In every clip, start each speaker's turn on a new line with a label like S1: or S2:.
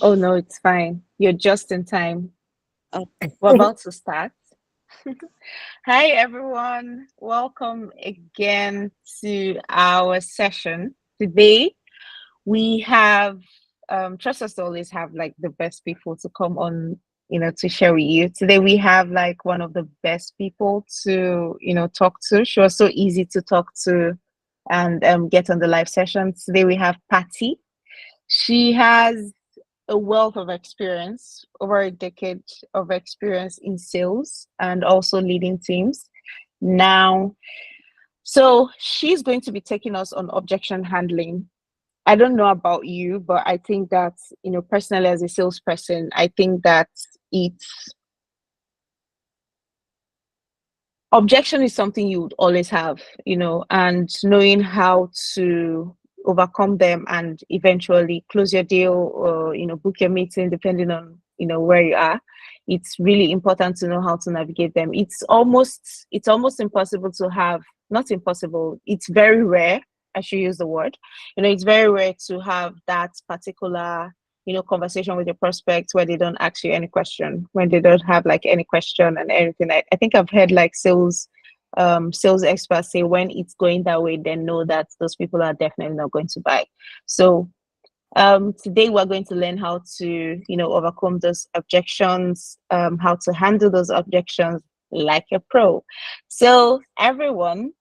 S1: Oh no, it's fine. You're just in time.
S2: Oh,
S1: We're about to start. Hi, everyone. Welcome again to our session. Today, we have, trust us to always have like the best people to come on, to share with you. Today, we have like one of the best people to, talk to. She was so easy to talk to and get on the live session. Today, we have Patty. She has a wealth of experience, over a decade of experience in sales and also leading teams. Now, so she's going to be taking us on objection handling. I don't know about you, but I think that, personally as a salesperson, I think that it's objection is something you would always have, and knowing how to overcome them and eventually close your deal or, book your meeting, depending on, where you are. It's really important to know how to navigate them. It's almost impossible to have, not impossible, it's very rare. I should use the word. It's very rare to have that particular conversation with your prospects where they don't ask you any question, when they don't have like any question and everything. I think I've heard like sales experts say when it's going that way, they know that those people are definitely not going to buy. So today we're going to learn how to, overcome those objections, how to handle those objections like a pro. So everyone,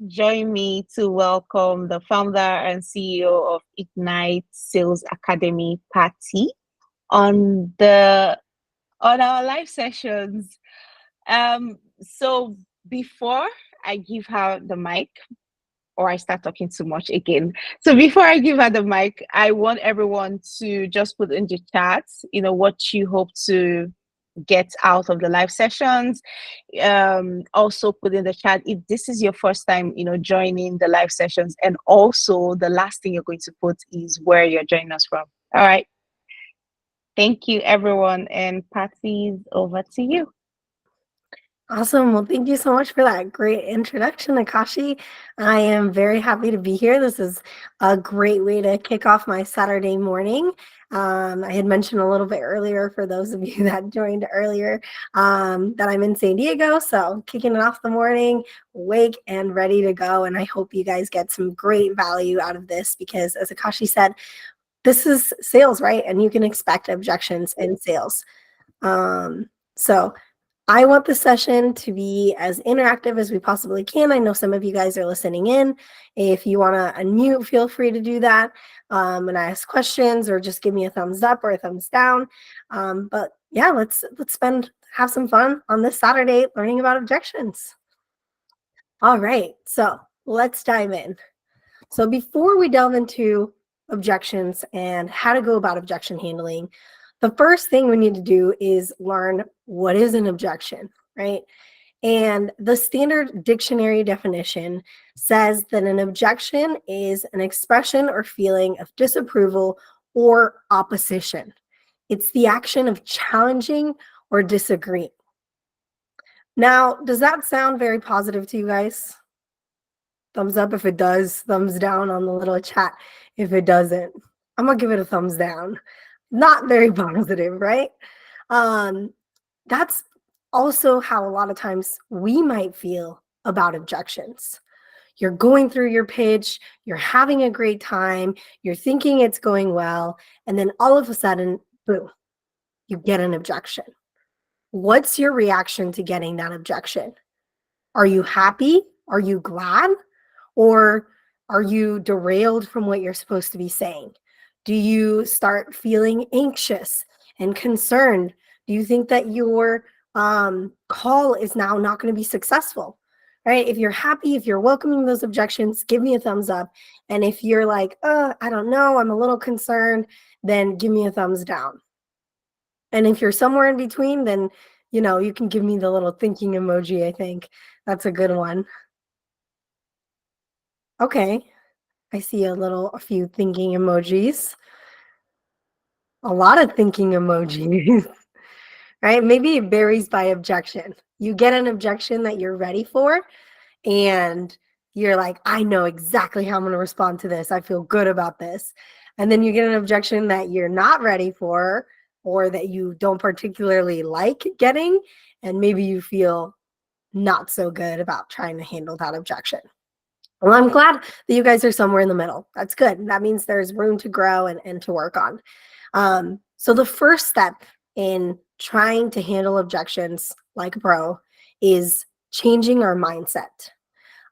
S1: join me to welcome the founder and CEO of Ignite Sales Academy, Patty, on the on our live sessions. So before I give her the mic, or I start talking too much again. So before I give her the mic, I want everyone to just put in the chat, what you hope to get out of the live sessions. Also put in the chat if this is your first time, joining the live sessions, and also the last thing you're going to put is where you're joining us from. All right. Thank you, everyone, and Patsy's over to you.
S3: Awesome. Well, thank you so much for that great introduction, Akashi. I am very happy to be here. This is a great way to kick off my Saturday morning. I had mentioned a little bit earlier, for those of you that joined earlier, that I'm in San Diego. So kicking it off the morning, awake and ready to go. And I hope you guys get some great value out of this because, as Akashi said, this is sales, right? And you can expect objections in sales. So I want the session to be as interactive as we possibly can. I know some of you guys are listening in. If you want to unmute, feel free to do that and ask questions, or just give me a thumbs up or a thumbs down. But yeah, let's have some fun on this Saturday learning about objections. All right, so let's dive in. So before we delve into objections and how to go about objection handling, the first thing we need to do is learn what is an objection, right? And the standard dictionary definition says that an objection is an expression or feeling of disapproval or opposition. It's the action of challenging or disagreeing. Now, does that sound very positive to you guys? Thumbs up if it does, thumbs down on the little chat if it doesn't. I'm gonna give it a thumbs down. Not very positive, right? That's also how a lot of times we might feel about objections. You're going through your pitch, you're having a great time, you're thinking it's going well, and then all of a sudden, boom, you get an objection. What's your reaction to getting that objection? Are you happy? Are you glad? Or are you derailed from what you're supposed to be saying? Do you start feeling anxious and concerned? Do you think that your call is now not going to be successful? Right? If you're happy, if you're welcoming those objections, give me a thumbs up. And if you're like, I don't know, I'm a little concerned, then give me a thumbs down. And if you're somewhere in between, then, you can give me the little thinking emoji, I think. That's a good one. Okay. I see a few thinking emojis. A lot of thinking emojis, right? Maybe it varies by objection. You get an objection that you're ready for, and you're like, I know exactly how I'm going to respond to this. I feel good about this. And then you get an objection that you're not ready for or that you don't particularly like getting, and maybe you feel not so good about trying to handle that objection. Well, I'm glad that you guys are somewhere in the middle. That's good. That means there's room to grow and to work on. So the first step in trying to handle objections like a pro is changing our mindset.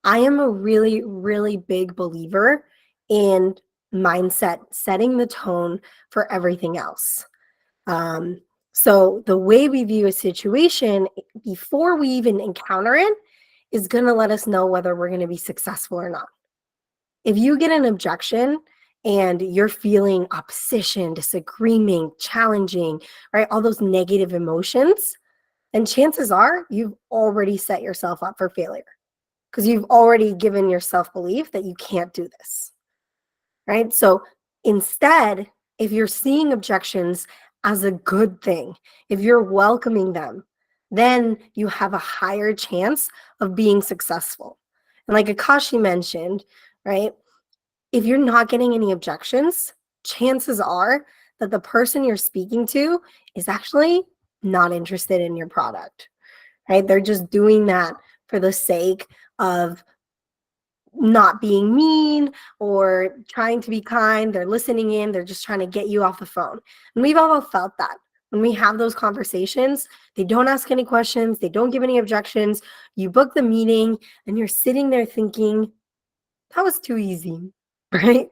S3: I am a really, really big believer in mindset setting the tone for everything else. Um, so the way we view a situation before we even encounter it is going to let us know whether we're going to be successful or not. If you get an objection and you're feeling opposition, disagreement, challenging, right, all those negative emotions, then chances are you've already set yourself up for failure because you've already given yourself belief that you can't do this, right? So instead, if you're seeing objections as a good thing, if you're welcoming them, then you have a higher chance of being successful. And like Akashi mentioned, right, if you're not getting any objections, chances are that the person you're speaking to is actually not interested in your product, right? They're just doing that for the sake of not being mean or trying to be kind. They're listening in. They're just trying to get you off the phone. And we've all felt that. When we have those conversations, they don't ask any questions. They don't give any objections. You book the meeting and you're sitting there thinking, that was too easy, right?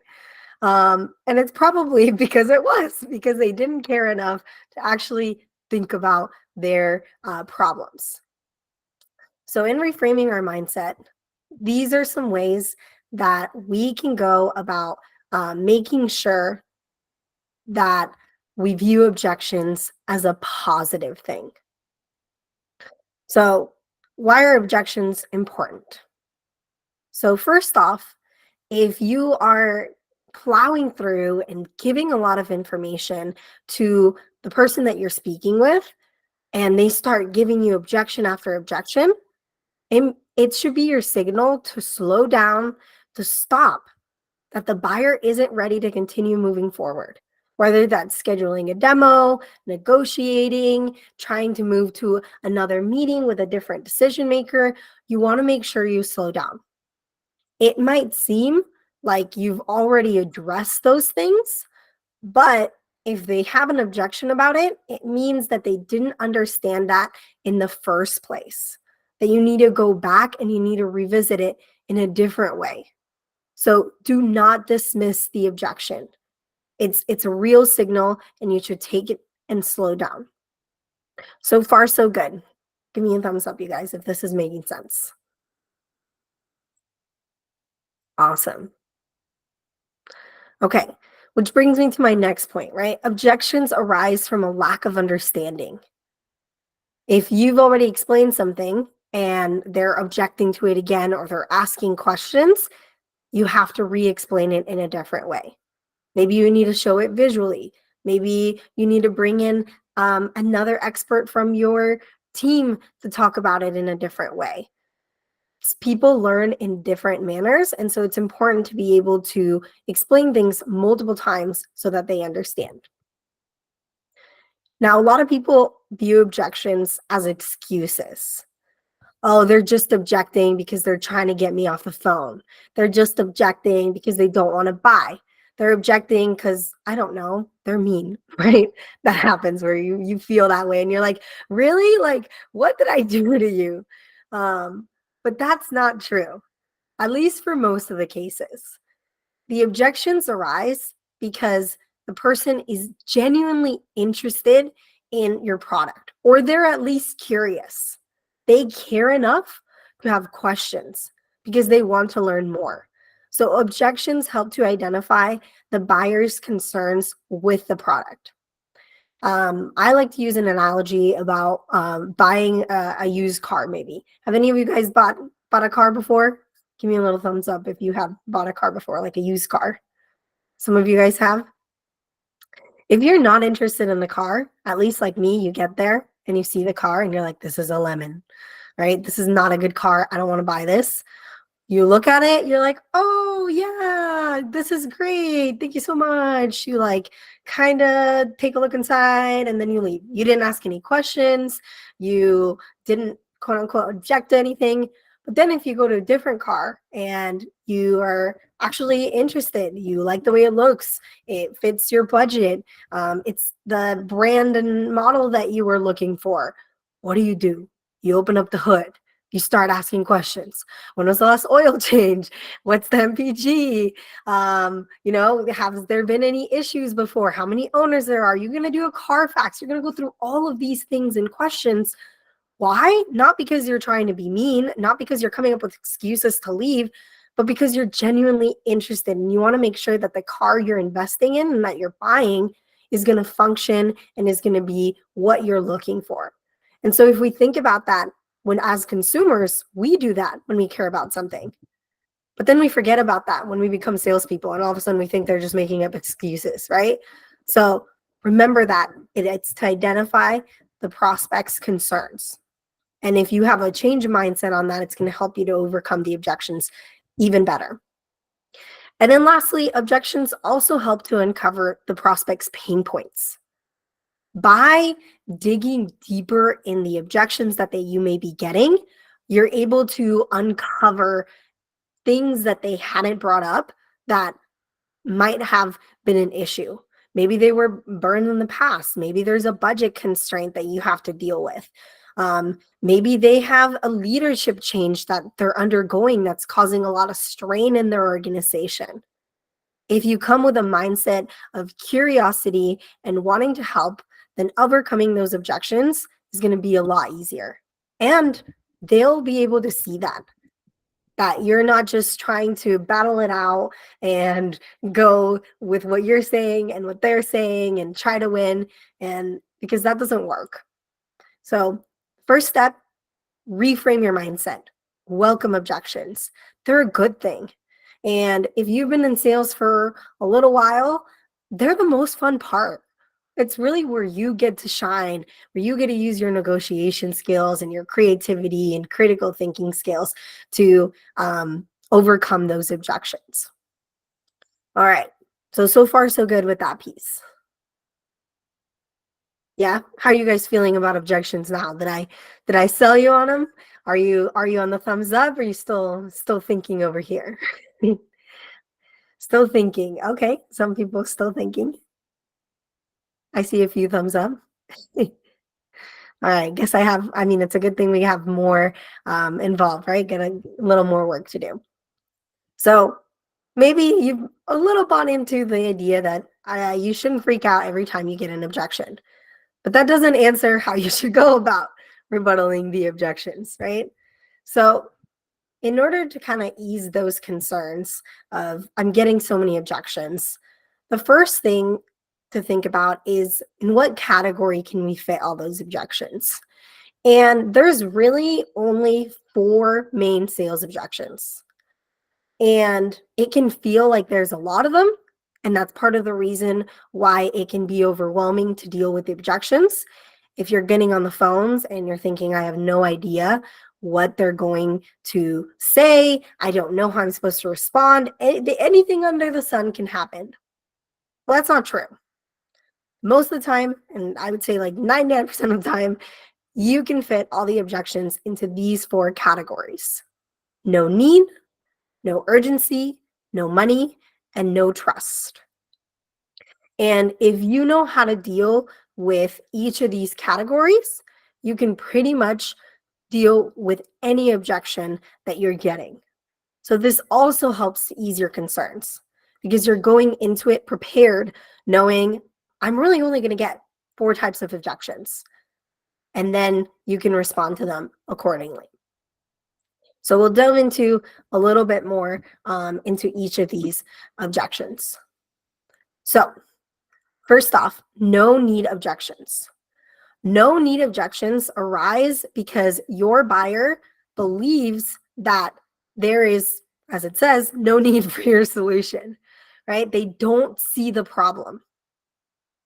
S3: And it's probably because they didn't care enough to actually think about their problems. So in reframing our mindset, these are some ways that we can go about making sure that we view objections as a positive thing. So why are objections important? So first off, if you are plowing through and giving a lot of information to the person that you're speaking with, and they start giving you objection after objection, it should be your signal to slow down, to stop, that the buyer isn't ready to continue moving forward. Whether that's scheduling a demo, negotiating, trying to move to another meeting with a different decision maker, you want to make sure you slow down. It might seem like you've already addressed those things, but if they have an objection about it, it means that they didn't understand that in the first place, that you need to go back and you need to revisit it in a different way. So do not dismiss the objection. It's a real signal and you should take it and slow down. So far, so good. Give me a thumbs up, you guys, if this is making sense. Awesome. Okay, which brings me to my next point, right? Objections arise from a lack of understanding. If you've already explained something and they're objecting to it again or they're asking questions, you have to re-explain it in a different way. Maybe you need to show it visually. Maybe you need to bring in another expert from your team to talk about it in a different way. People learn in different manners, and so it's important to be able to explain things multiple times so that they understand. Now, a lot of people view objections as excuses. Oh, they're just objecting because they're trying to get me off the phone. They're just objecting because they don't want to buy. They're objecting because, I don't know, they're mean, right? That happens where you feel that way and you're like, really? Like, what did I do to you? But that's not true, at least for most of the cases. The objections arise because the person is genuinely interested in your product, or they're at least curious. They care enough to have questions because they want to learn more. So objections help to identify the buyer's concerns with the product. I like to use an analogy about buying a used car, maybe. Have any of you guys bought a car before? Give me a little thumbs up if you have bought a car before, like a used car. Some of you guys have. If you're not interested in the car, at least like me, you get there and you see the car and you're like, this is a lemon, right? This is not a good car. I don't want to buy this. You look at it, you're like, oh, yeah, this is great. Thank you so much. You like kind of take a look inside and then you leave. You didn't ask any questions. You didn't quote unquote object to anything. But then if you go to a different car and you are actually interested, you like the way it looks, it fits your budget, it's the brand and model that you were looking for, what do? You open up the hood. You start asking questions. When was the last oil change? What's the MPG? Has there been any issues before? How many owners there are? You're going to do a Carfax. You're going to go through all of these things and questions. Why? Not because you're trying to be mean, not because you're coming up with excuses to leave, but because you're genuinely interested and you want to make sure that the car you're investing in and that you're buying is going to function and is going to be what you're looking for. And so if we think about that, when as consumers, we do that when we care about something. But then we forget about that when we become salespeople and all of a sudden we think they're just making up excuses, right? So remember that it's to identify the prospect's concerns. And if you have a change of mindset on that, it's going to help you to overcome the objections even better. And then lastly, objections also help to uncover the prospect's pain points. By digging deeper in the objections that you may be getting, you're able to uncover things that they hadn't brought up that might have been an issue. Maybe they were burned in the past. Maybe there's a budget constraint that you have to deal with. Maybe they have a leadership change that they're undergoing that's causing a lot of strain in their organization. If you come with a mindset of curiosity and wanting to help, then overcoming those objections is going to be a lot easier. And they'll be able to see that you're not just trying to battle it out and go with what you're saying and what they're saying and try to win, and because that doesn't work. So first step, reframe your mindset. Welcome objections. They're a good thing. And if you've been in sales for a little while, they're the most fun part. It's really where you get to shine, where you get to use your negotiation skills and your creativity and critical thinking skills to overcome those objections. All right. So far, so good with that piece. Yeah. How are you guys feeling about objections now? Did I sell you on them? Are you on the thumbs up? Or are you still thinking over here? Still thinking. Okay. Some people still thinking. I see a few thumbs up. All right. Guess it's a good thing we have more involved, right? Get a little more work to do. So maybe you've a little bought into the idea that you shouldn't freak out every time you get an objection. But that doesn't answer how you should go about rebuttaling the objections, right? So in order to kind of ease those concerns of I'm getting so many objections, the first thing to think about is in what category can we fit all those objections? And there's really only 4 main sales objections. And it can feel like there's a lot of them. And that's part of the reason why it can be overwhelming to deal with the objections. If you're getting on the phones and you're thinking, I have no idea what they're going to say, I don't know how I'm supposed to respond, anything under the sun can happen. Well, that's not true. Most of the time, and I would say like 99% of the time, you can fit all the objections into these 4 categories. No need, no urgency, no money, and no trust. And if you know how to deal with each of these categories, you can pretty much deal with any objection that you're getting. So this also helps to ease your concerns because you're going into it prepared, knowing I'm really only going to get 4 types of objections, and then you can respond to them accordingly. So we'll delve into a little bit more into each of these objections. So first off, no need objections. No need objections arise because your buyer believes that there is, as it says, no need for your solution, right? They don't see the problem.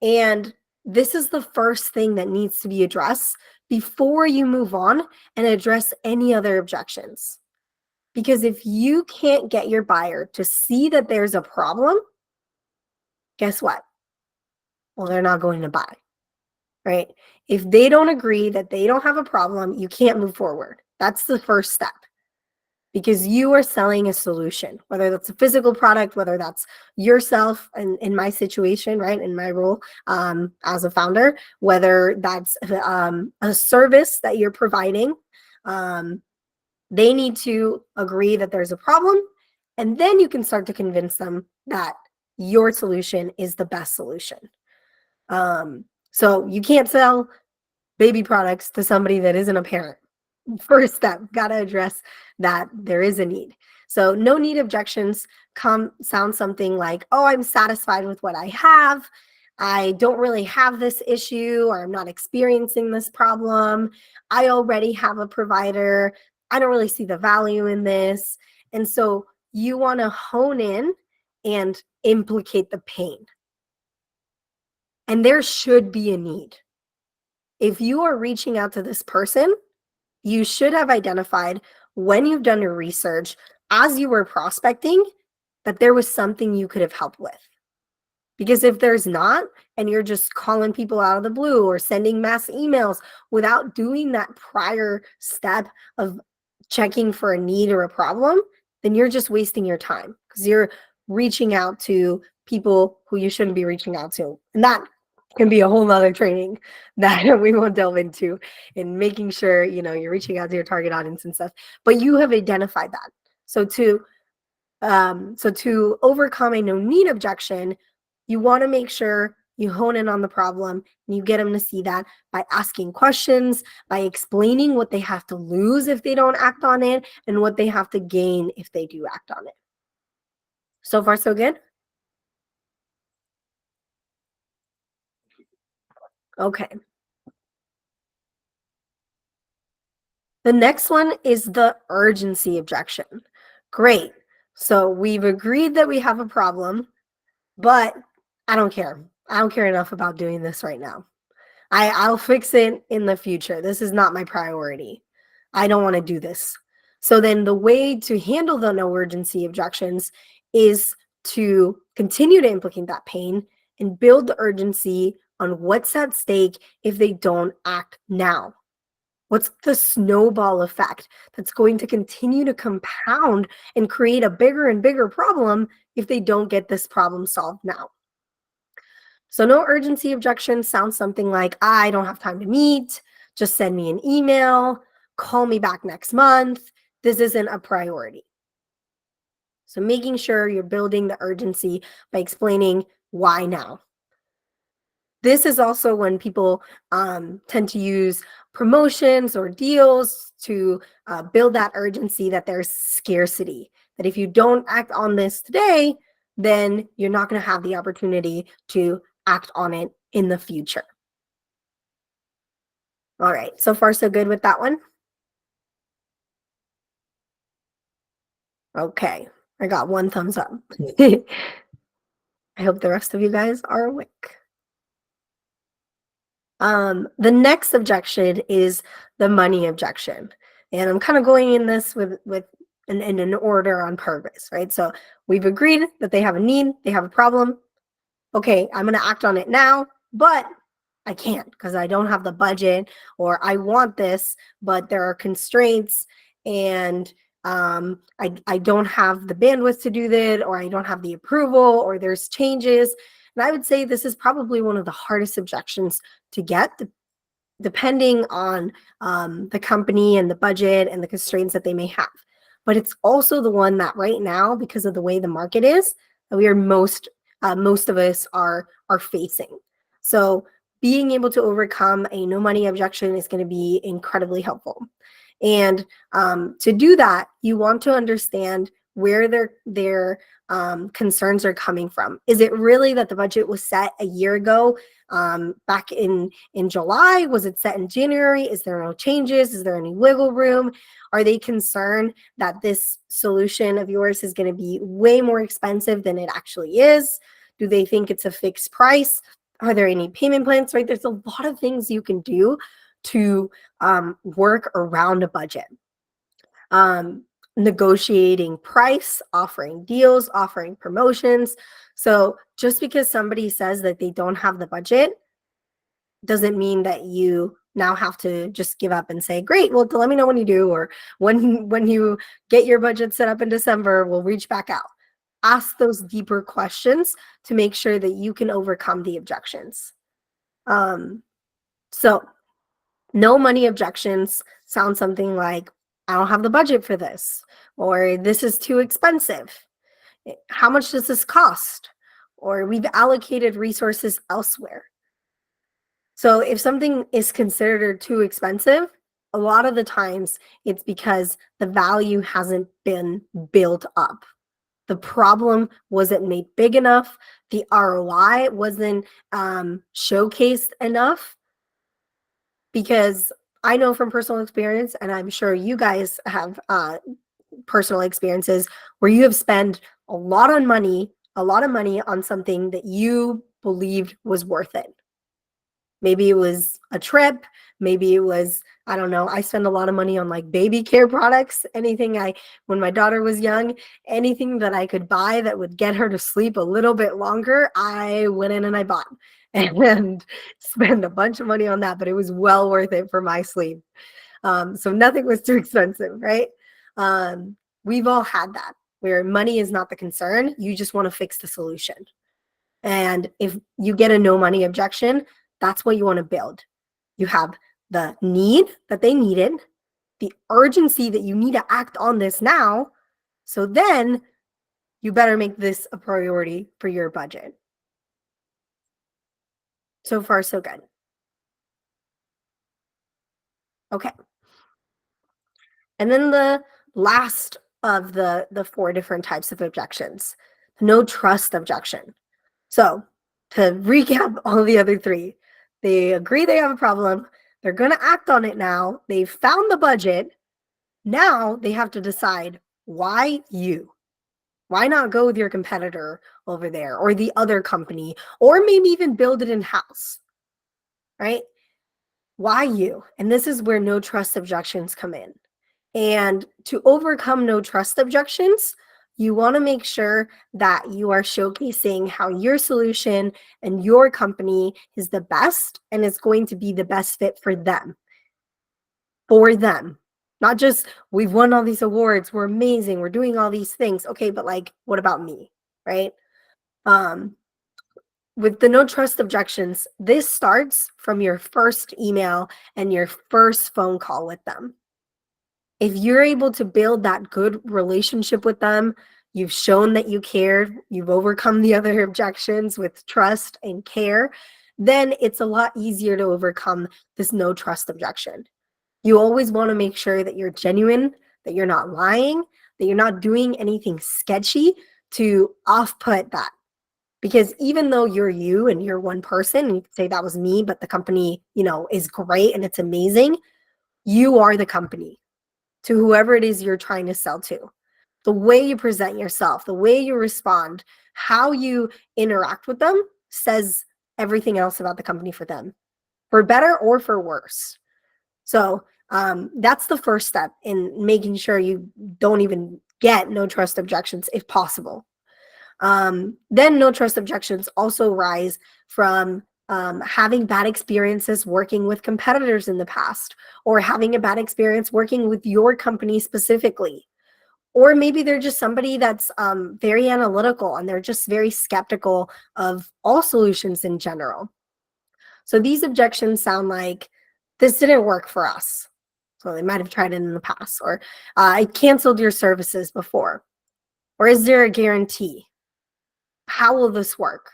S3: And this is the first thing that needs to be addressed before you move on and address any other objections. Because if you can't get your buyer to see that there's a problem, guess what? Well, they're not going to buy, right? If they don't agree that they don't have a problem, you can't move forward. That's the first step, because you are selling a solution, whether that's a physical product, whether that's yourself, and in my situation, right, in my role as a founder, whether that's a service that you're providing. They need to agree that there's a problem, and then you can start to convince them that your solution is the best solution. So you can't sell baby products to somebody that isn't a parent. First step, got to address that there is a need. So no need objections sound something like, oh, I'm satisfied with what I have. I don't really have this issue, or I'm not experiencing this problem. I already have a provider. I don't really see the value in this. And so you want to hone in and implicate the pain. And there should be a need. If you are reaching out to this person, you should have identified, when you've done your research, as you were prospecting, that there was something you could have helped with. Because if there's not, and you're just calling people out of the blue or sending mass emails without doing that prior step of checking for a need or a problem, then you're just wasting your time, because you're reaching out to people who you shouldn't be reaching out to. And that can be a whole nother training that we won't delve into, in making sure, you're reaching out to your target audience and stuff. But you have identified that. So to overcome a no need objection, you want to make sure you hone in on the problem, and you get them to see that by asking questions, by explaining what they have to lose if they don't act on it, and what they have to gain if they do act on it. So far, so good? Okay. The next one is the urgency objection. Great. So we've agreed that we have a problem, but I don't care. I don't care enough about doing this right now. I'll fix it in the future. This is not my priority. I don't want to do this. So then the way to handle the no urgency objections is to continue to implicate that pain and build the urgency on what's at stake if they don't act now. What's the snowball effect that's going to continue to compound and create a bigger and bigger problem if they don't get this problem solved now? So no urgency objection sounds something like, I don't have time to meet, just send me an email, call me back next month. This isn't a priority. So making sure you're building the urgency by explaining why now. This is also when people tend to use promotions or deals to build that urgency, that there's scarcity, that if you don't act on this today, then you're not going to have the opportunity to act on it in the future. All right, so far so good with that one? Okay, I got one thumbs up. I hope the rest of you guys are awake. The next objection is the money objection. And I'm kind of going in this in an order on purpose, right? So we've agreed that they have a need, they have a problem. Okay, I'm going to act on it now, but I can't because I don't have the budget, or I want this, but there are constraints, and I don't have the bandwidth to do that, or I don't have the approval, or there's changes. And I would say this is probably one of the hardest objections to get, depending on the company and the budget and the constraints that they may have. But it's also the one that right now, because of the way the market is, that we are most of us are facing. So being able to overcome a no money objection is going to be incredibly helpful. And to do that, you want to understand where their concerns are coming from. Is it really that the budget was set a year ago, back in July? Was it set in January? Is there no changes? Is there any wiggle room? Are they concerned that this solution of yours is going to be way more expensive than it actually is? Do they think it's a fixed price? Are there any payment plans, right? There's a lot of things you can do to work around a budget. negotiating price, offering deals, offering promotions. So just because somebody says that they don't have the budget doesn't mean that you now have to just give up and say, great, well, let me know when you do, or when you get your budget set up in December, we'll reach back out. Ask those deeper questions to make sure that you can overcome the objections. So no money objections sound something like, I don't have the budget for this, or this is too expensive. How much does this cost? Or we've allocated resources elsewhere. So if something is considered too expensive, a lot of the times it's because the value hasn't been built up. The problem wasn't made big enough. The ROI wasn't showcased enough. Because I know from personal experience, and I'm sure you guys have personal experiences where you have spent a lot of money on something that you believed was worth it. Maybe it was a trip. Maybe it was, I don't know, I spend a lot of money on like baby care products. When my daughter was young, anything that I could buy that would get her to sleep a little bit longer, I went in and I bought and spend a bunch of money on that, but it was well worth it for my sleep. So nothing was too expensive, right? We've all had that where money is not the concern. You just want to fix the solution. And if you get a no money objection, that's what you want to build. You have the need that they needed, the urgency that you need to act on this now. So then you better make this a priority for your budget. So far, so good. Okay. And then the last of the four different types of objections, no trust objection. So to recap all the other three, they agree they have a problem. They're going to act on it now. They've found the budget. Now they have to decide why you. Why not go with your competitor over there or the other company, or maybe even build it in-house, right? Why you? And this is where no trust objections come in. And to overcome no trust objections, you want to make sure that you are showcasing how your solution and your company is the best and is going to be the best fit for them. For them. Not just, we've won all these awards, we're amazing, we're doing all these things. Okay, but like, what about me, right? With the no trust objections, this starts from your first email and your first phone call with them. If you're able to build that good relationship with them, you've shown that you care, you've overcome the other objections with trust and care, then it's a lot easier to overcome this no trust objection. You always want to make sure that you're genuine, that you're not lying, that you're not doing anything sketchy to off-put that. Because even though you're you and you're one person, and you can say that was me, but the company, is great and it's amazing, you are the company to whoever it is you're trying to sell to. The way you present yourself, the way you respond, how you interact with them says everything else about the company for them, for better or for worse. So that's the first step in making sure you don't even get no trust objections if possible. Then no trust objections also rise from having bad experiences working with competitors in the past, or having a bad experience working with your company specifically. Or maybe they're just somebody that's very analytical and they're just very skeptical of all solutions in general. So these objections sound like, this didn't work for us. So they might have tried it in the past, or I canceled your services before, or is there a guarantee? How will this work?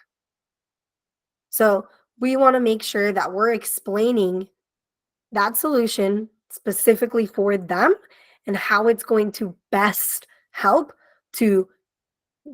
S3: So we want to make sure that we're explaining that solution specifically for them and how it's going to best help to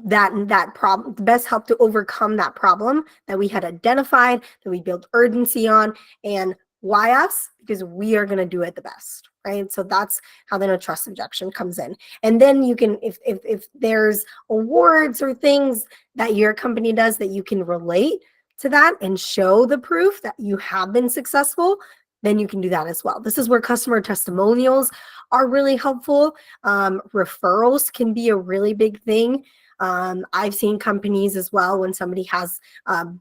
S3: that problem, best help to overcome that problem that we had identified, that we built urgency on. And why us? Because we are going to do it the best, right? So that's how the no trust objection comes in. And then you can, if there's awards or things that your company does that you can relate to that and show the proof that you have been successful, then you can do that as well. This is where customer testimonials are really helpful. Referrals can be a really big thing. I've seen companies as well when somebody has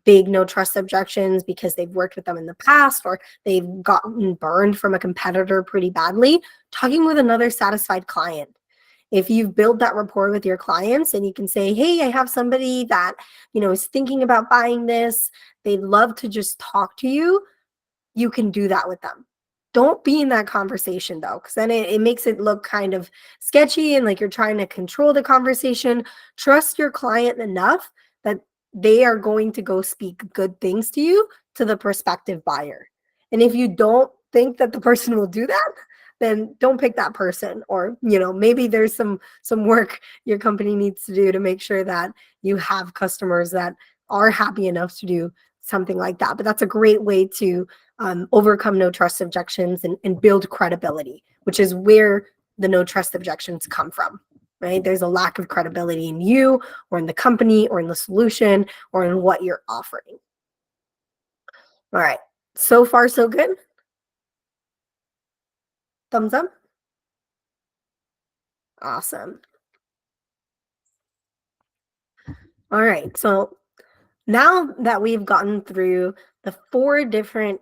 S3: big no trust objections because they've worked with them in the past or they've gotten burned from a competitor pretty badly, talking with another satisfied client. If you've built that rapport with your clients and you can say, hey, I have somebody that, is thinking about buying this, they'd love to just talk to you, you can do that with them. Don't be in that conversation though, because then it makes it look kind of sketchy and like you're trying to control the conversation. Trust your client enough that they are going to go speak good things to you to the prospective buyer. And if you don't think that the person will do that, then don't pick that person. Or, maybe there's some work your company needs to do to make sure that you have customers that are happy enough to do something like that. But that's a great way to overcome no trust objections and build credibility, which is where the no trust objections come from, right? There's a lack of credibility in you or in the company or in the solution or in what you're offering. All right. So far, so good. Thumbs up. Awesome. All right. So now that we've gotten through the 4 different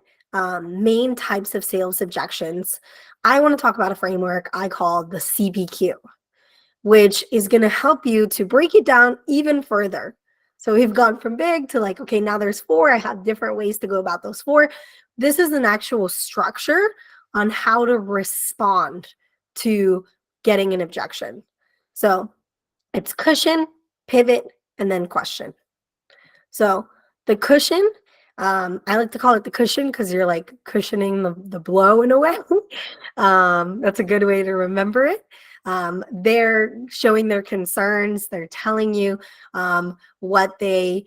S3: main types of sales objections, I want to talk about a framework I call the CPQ, which is going to help you to break it down even further. So we've gone from big to like, okay, now there's 4. I have different ways to go about those 4. This is an actual structure on how to respond to getting an objection. So it's cushion, pivot, and then question. So the cushion, I like to call it the cushion because you're like cushioning the blow in a way. That's a good way to remember it. They're showing their concerns. They're telling you what they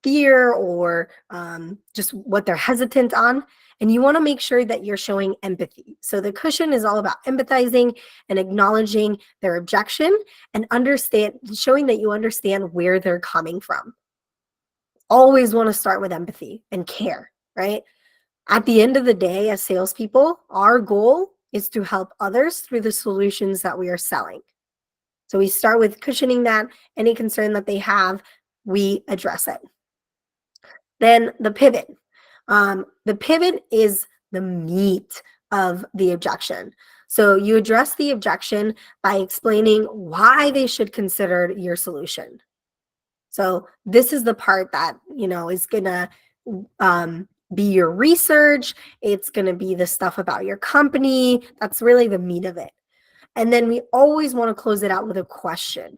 S3: fear or just what they're hesitant on. And you want to make sure that you're showing empathy. So the cushion is all about empathizing and acknowledging their objection and showing that you understand where they're coming from. Always want to start with empathy and care, right? At the end of the day, as salespeople, our goal is to help others through the solutions that we are selling. So we start with cushioning that. Any concern that they have, we address it. Then the pivot. The pivot is the meat of the objection. So you address the objection by explaining why they should consider your solution. So this is the part that, is going to be your research. It's going to be the stuff about your company. That's really the meat of it. And then we always want to close it out with a question.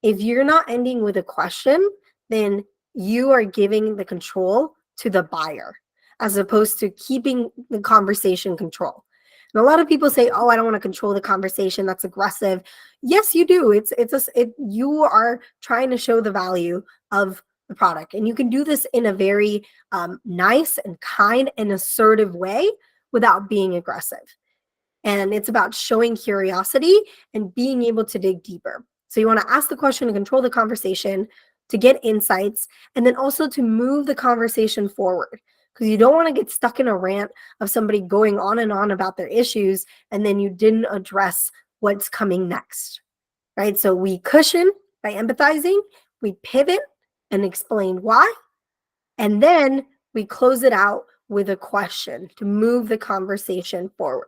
S3: If you're not ending with a question, then you are giving the control to the buyer as opposed to keeping the conversation control. And a lot of people say, oh, I don't want to control the conversation. That's aggressive. Yes, you do. You are trying to show the value of the product. And you can do this in a very nice and kind and assertive way without being aggressive. And it's about showing curiosity and being able to dig deeper. So you want to ask the question to control the conversation, to get insights, and then also to move the conversation forward. Because you don't want to get stuck in a rant of somebody going on and on about their issues, and then you didn't address what's coming next, right? So we cushion by empathizing, we pivot and explain why, and then we close it out with a question to move the conversation forward.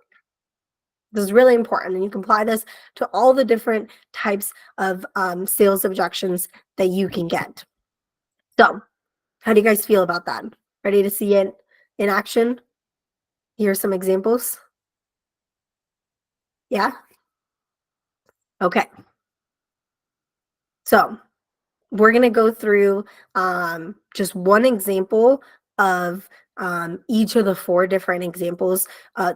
S3: This is really important, and you can apply this to all the different types of sales objections that you can get. So how do you guys feel about that? Ready to see it in action? Here are some examples. Yeah? Okay. So we're going to go through just one example of each of the 4 different examples,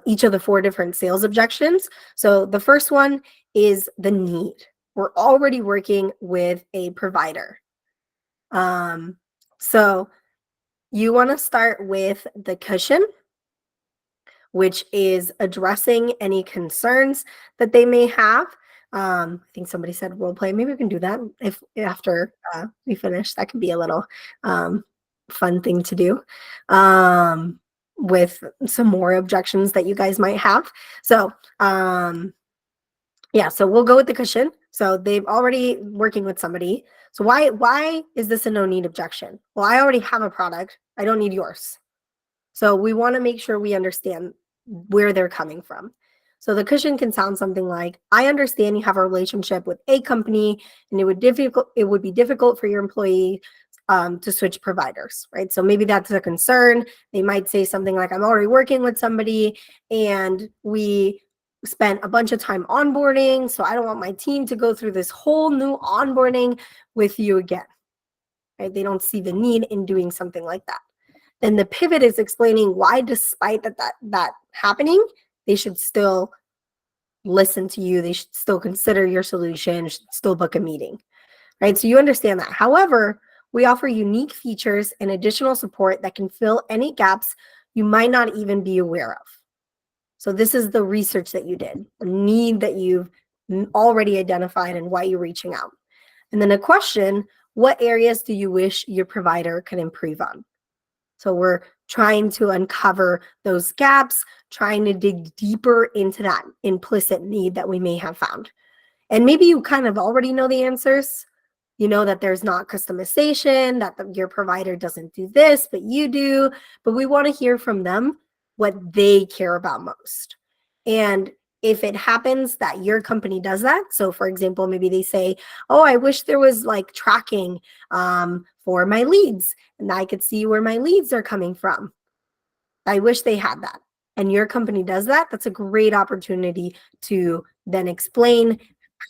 S3: each of the 4 different sales objections. So the first one is the need. We're already working with a provider. So you want to start with the cushion, which is addressing any concerns that they may have. I think somebody said role play. Maybe we can do that if after we finish. That could be a little fun thing to do. with some more objections that you guys might have. So yeah, so we'll go with the cushion. So they've already working with somebody. So why is this a no need objection? Well, I already have a product. I don't need yours. So we want to make sure we understand where they're coming from. So the cushion can sound something like, I understand you have a relationship with a company and it would be difficult for your employee to switch providers, right? So maybe that's a concern. They might say something like, I'm already working with somebody and we spent a bunch of time onboarding, so I don't want my team to go through this whole new onboarding with you again, right? They don't see the need in doing something like that. Then the pivot is explaining why, despite that happening, they should still listen to you. They should still consider your solution, should still book a meeting, right? So you understand that. However, we offer unique features and additional support that can fill any gaps you might not even be aware of. So this is the research that you did, a need that you've already identified and why you're reaching out. And then a question, what areas do you wish your provider could improve on? So we're trying to uncover those gaps, trying to dig deeper into that implicit need that we may have found. And maybe you kind of already know the answers. You know that there's not customization, that your provider doesn't do this, but you do. But we want to hear from them what they care about most. And if it happens that your company does that, so for example, maybe they say, oh, I wish there was like tracking for my leads and I could see where my leads are coming from. I wish they had that. And your company does that, that's a great opportunity to then explain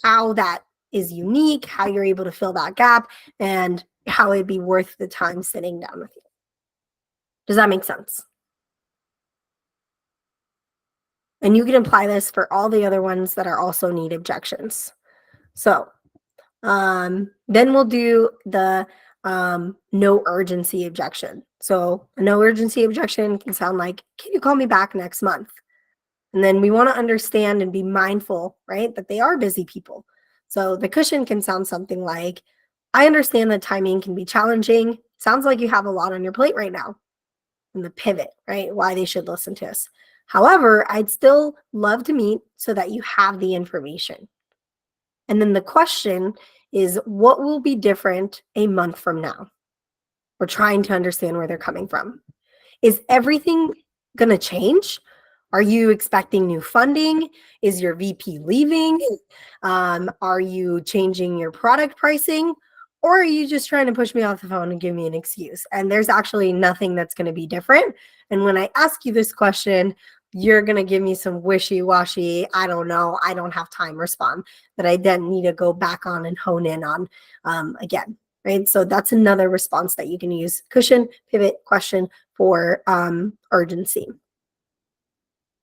S3: how that is unique, how you're able to fill that gap, and how it'd be worth the time sitting down with you. Does that make sense? And you can apply this for all the other ones that are also need objections. So then we'll do the no urgency objection. So a no urgency objection can sound like, can you call me back next month? And then we want to understand and be mindful, right, that they are busy people. So the cushion can sound something like, I understand that timing can be challenging. Sounds like you have a lot on your plate right now. And the pivot, right, why they should listen to us. However, I'd still love to meet so that you have the information. And then the question is, what will be different a month from now? We're trying to understand where they're coming from. Is everything going to change? Are you expecting new funding? Is your VP leaving? Are you changing your product pricing? Or are you just trying to push me off the phone and give me an excuse? And there's actually nothing that's going to be different. And when I ask you this question, you're going to give me some wishy-washy, I don't know, I don't have time respond that I then need to go back on and hone in on again, right? So that's another response that you can use. Cushion, pivot, question for urgency.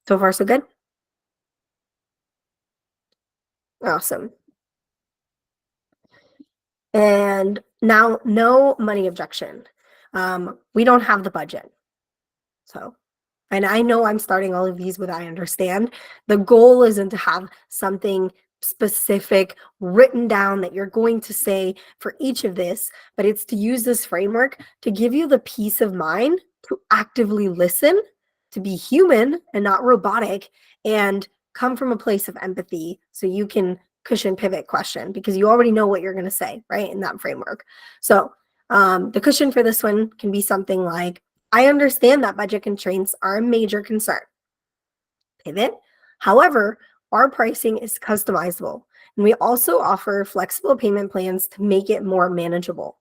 S3: So far, so good? Awesome. And now, no money objection. We don't have the budget. So, and I know I'm starting all of these with I understand. The goal isn't to have something specific written down that you're going to say for each of this, but it's to use this framework to give you the peace of mind to actively listen, to be human and not robotic, and come from a place of empathy so you can cushion pivot question because you already know what you're going to say, right, in that framework. So the cushion for this one can be something like, I understand that budget constraints are a major concern. Pivot. However, our pricing is customizable, and we also offer flexible payment plans to make it more manageable.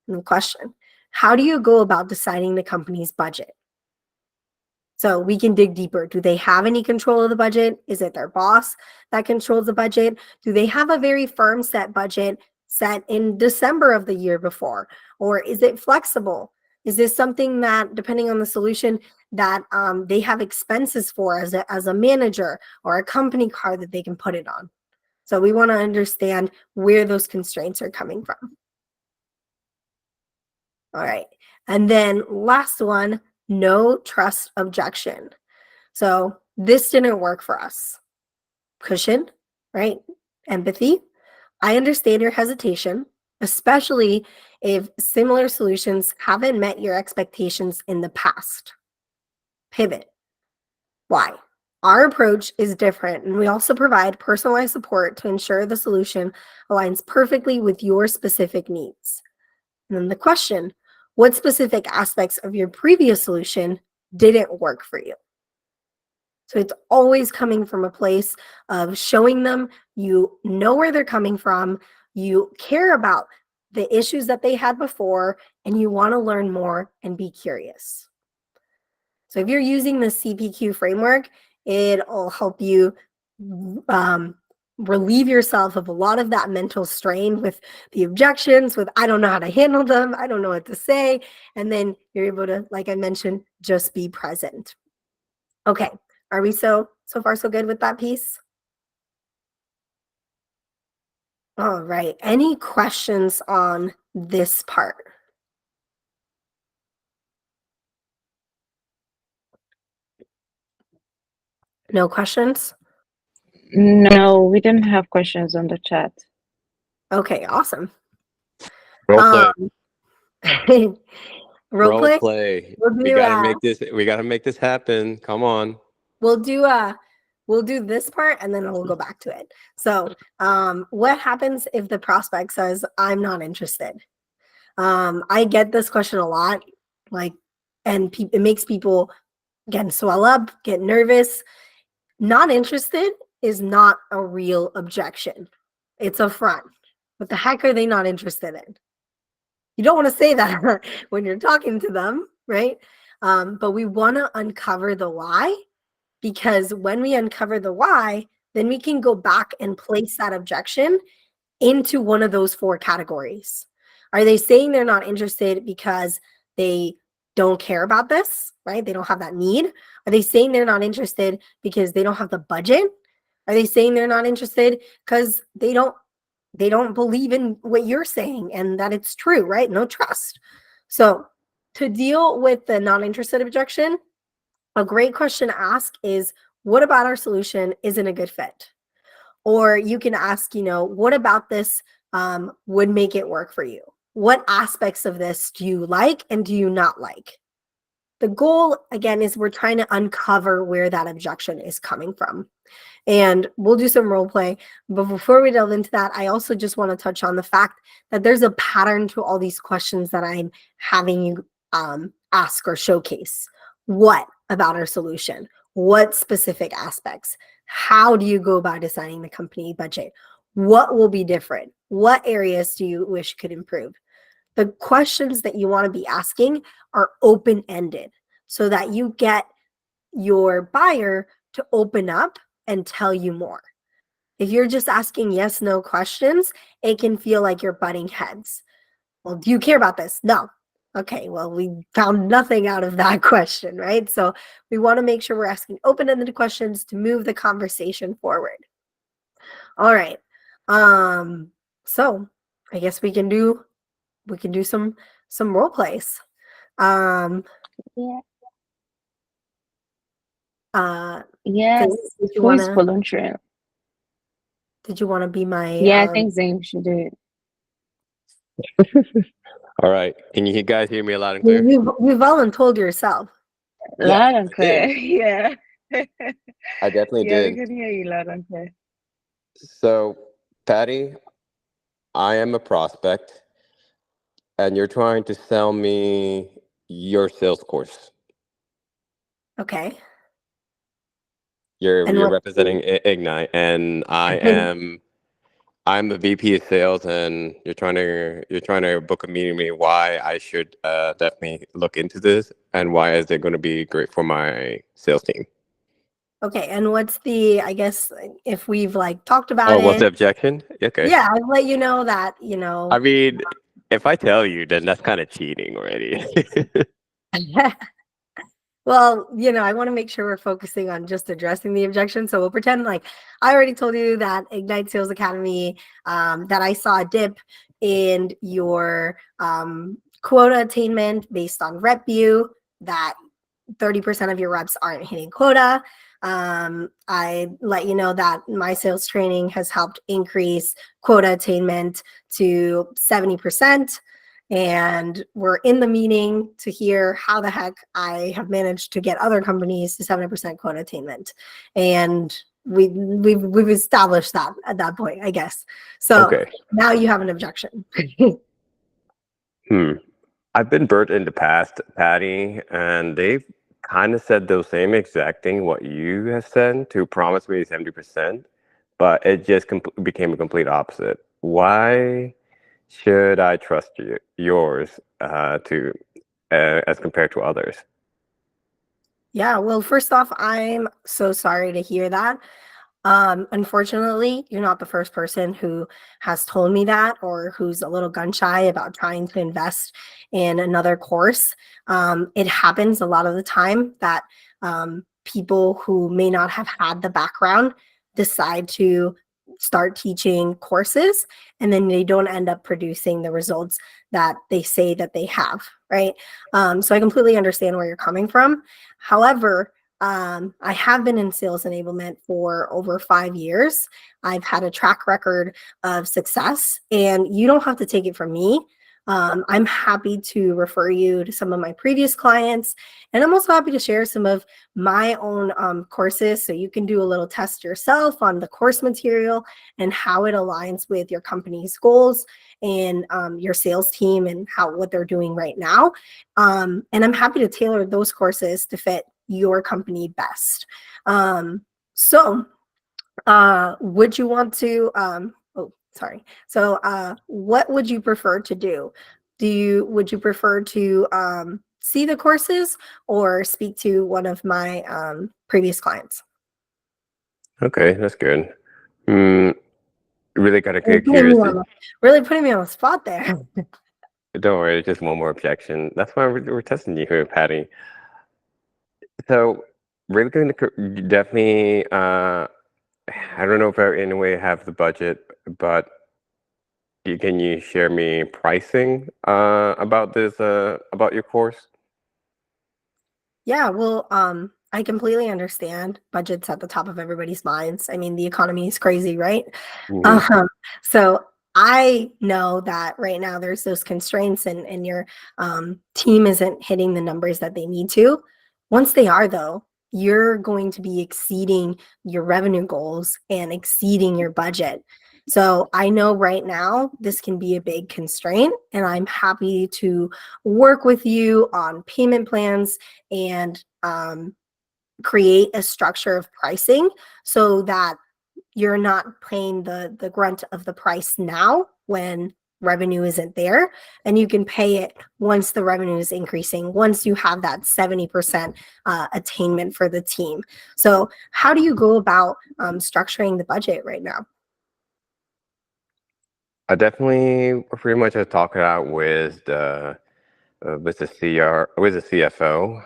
S3: And the question, how do you go about deciding the company's budget? So we can dig deeper. Do they have any control of the budget? Is it their boss that controls the budget? Do they have a very firm set budget set in December of the year before? Or is it flexible? Is this something that, depending on the solution, that they have expenses for as a manager or a company card that they can put it on? So we want to understand where those constraints are coming from. All right. And then last one, no trust objection. So this didn't work for us. Cushion, right? Empathy. I understand your hesitation, especially if similar solutions haven't met your expectations in the past. Pivot. Why? Our approach is different, and we also provide personalized support to ensure the solution aligns perfectly with your specific needs. And then the question, what specific aspects of your previous solution didn't work for you? So it's always coming from a place of showing them you know where they're coming from, you care about the issues that they had before, and you want to learn more and be curious. So if you're using the CPQ framework, it'll help you relieve yourself of a lot of that mental strain with the objections, with I don't know how to handle them, I don't know what to say. And then you're able to, like I mentioned, just be present. Okay, are we so far so good with that piece? All right, any questions on this part? No questions?
S1: No, we didn't have questions on the chat.
S3: Okay, awesome.
S2: Role play.
S3: Role
S2: Role
S3: play?
S2: play.
S3: We'll
S2: We
S3: do
S2: gotta make this. We gotta make this happen. Come on.
S3: we'll do this part and then we'll go back to it. So what happens if the prospect says, I'm not interested? I get this question a lot, like, and it makes people again swell up, get nervous. Not interested is not a real objection. It's a front. What the heck are they not interested in? You don't want to say that when you're talking to them, right? But we want to uncover the why, because when we uncover the why, then we can go back and place that objection into one of those 4 categories. Are they saying they're not interested because they don't care about this, right? They don't have that need? Are they saying they're not interested because they don't have the budget? Are they saying they're not interested because they don't believe in what you're saying and that it's true, right? No trust. So to deal with the non-interested objection, a great question to ask is, what about our solution isn't a good fit? Or you can ask, what about this would make it work for you? What aspects of this do you like and do you not like? The goal, again, is we're trying to uncover where that objection is coming from. And we'll do some role play. But before we delve into that, I also just want to touch on the fact that there's a pattern to all these questions that I'm having you ask or showcase. What about our solution? What specific aspects? How do you go about designing the company budget? What will be different? What areas do you wish could improve? The questions that you want to be asking are open-ended so that you get your buyer to open up and tell you more. If you're just asking yes, no questions, it can feel like you're butting heads. Well, do you care about this? No. Okay, well, we found nothing out of that question, right? So we want to make sure we're asking open-ended questions to move the conversation forward. All right. So I guess we can do some role plays.
S1: Yeah. Yes. Who is volunteering?
S3: Did you want to be my?
S1: Yeah, I think Zane should do it.
S2: All right. Can you guys hear me loud and clear?
S3: You voluntold yourself.
S1: Loud and
S2: I
S1: clear.
S2: did.
S1: Yeah.
S2: I definitely
S1: Yeah, we
S2: did.
S1: can hear you loud and clear.
S2: So, Patty, I am a prospect, and you're trying to sell me your sales course.
S3: Okay.
S2: You're representing Ignite, and I'm the VP of sales, and you're trying to book a meeting with me. Why I should definitely look into this, and why is it going to be great for my sales team?
S3: Okay, and what's the? I guess if we've talked about it.
S2: What's the objection? Okay.
S3: Yeah, I'll let you know that
S2: I mean, if I tell you, then that's kind of cheating already.
S3: Well, I want to make sure we're focusing on just addressing the objection. So we'll pretend like I already told you that Ignite Sales Academy, that I saw a dip in your quota attainment based on rep view, that 30% of your reps aren't hitting quota. I let you know that my sales training has helped increase quota attainment to 70%. and we're in the meeting to hear how the heck I have managed to get other companies to 70% quota attainment. And we've established that at that point, I guess. So
S2: Okay.
S3: now you have an objection.
S2: I've been burnt in the past, Patty, and they've kind of said the same exact thing what you have said to promise me 70%, but it just became a complete opposite. Why should I trust yours to as compared to others?
S3: Yeah, well, first off, I'm so sorry to hear that. Unfortunately, you're not the first person who has told me that or who's a little gun shy about trying to invest in another course. It happens a lot of the time that people who may not have had the background decide to start teaching courses, and then they don't end up producing the results that they say that they have, right? So I completely understand where you're coming from. However, I have been in sales enablement for over 5 years. I've had a track record of success, and you don't have to take it from me. I'm happy to refer you to some of my previous clients, and I'm also happy to share some of my own courses so you can do a little test yourself on the course material and how it aligns with your company's goals and your sales team and what they're doing right now. And I'm happy to tailor those courses to fit your company best. So would you want to, what would you prefer to do? Would you prefer to see the courses or speak to one of my previous clients?
S2: Okay, that's good. Really got to
S3: Really
S2: get
S3: putting me
S2: curious.
S3: on really putting me on the spot there.
S2: Don't worry, just one more objection. That's why we're testing you here, Patty. So, really going to definitely. I don't know if I in a way have the budget, but can you share me pricing about this about your course?
S3: Yeah, well, I completely understand budgets at the top of everybody's minds. I mean, the economy is crazy, right?
S2: Hmm.
S3: Um, so I know that right now there's those constraints and your team isn't hitting the numbers that they need to. Once they are, though, you're going to be exceeding your revenue goals and exceeding your budget. So I know right now this can be a big constraint, and I'm happy to work with you on payment plans and create a structure of pricing so that you're not paying the grunt of the price now when revenue isn't there, and you can pay it once the revenue is increasing, once you have that 70% attainment for the team. So how do you go about structuring the budget right now?
S2: I definitely pretty much talk it out with the with the CFO.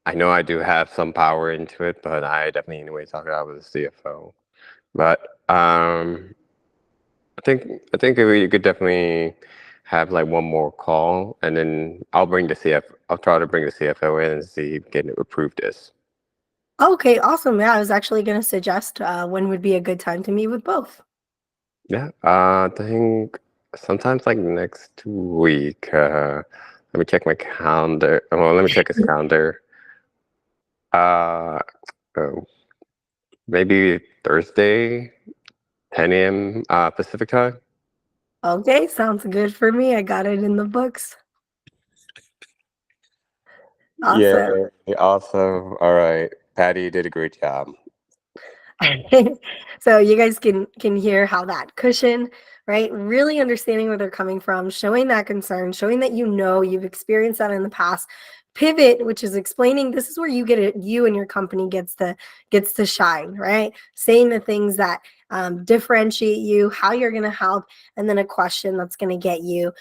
S2: I know I do have some power into it, but I definitely anyway talk it out with the CFO. But I think we could definitely have like one more call, and then I'll try to bring the CFO in and see if we can approve this.
S3: Okay, awesome. Yeah, I was actually going to suggest when would be a good time to meet with both.
S2: Yeah, I think sometimes like next week. Let me check my calendar. Well, let me check his calendar. Uh, oh, maybe Thursday, 10 a.m. Pacific time.
S3: Okay, sounds good for me. I got it in the books.
S2: Yeah,
S3: Awesome.
S2: awesome. All right, Patty, you did a great job.
S3: So you guys can hear how that cushion, right? Really understanding where they're coming from, showing that concern, showing that you've experienced that in the past. Pivot, which is explaining this is where you get it, you and your company gets to shine, right? Saying the things that differentiate you, how you're going to help, and then a question that's going to get you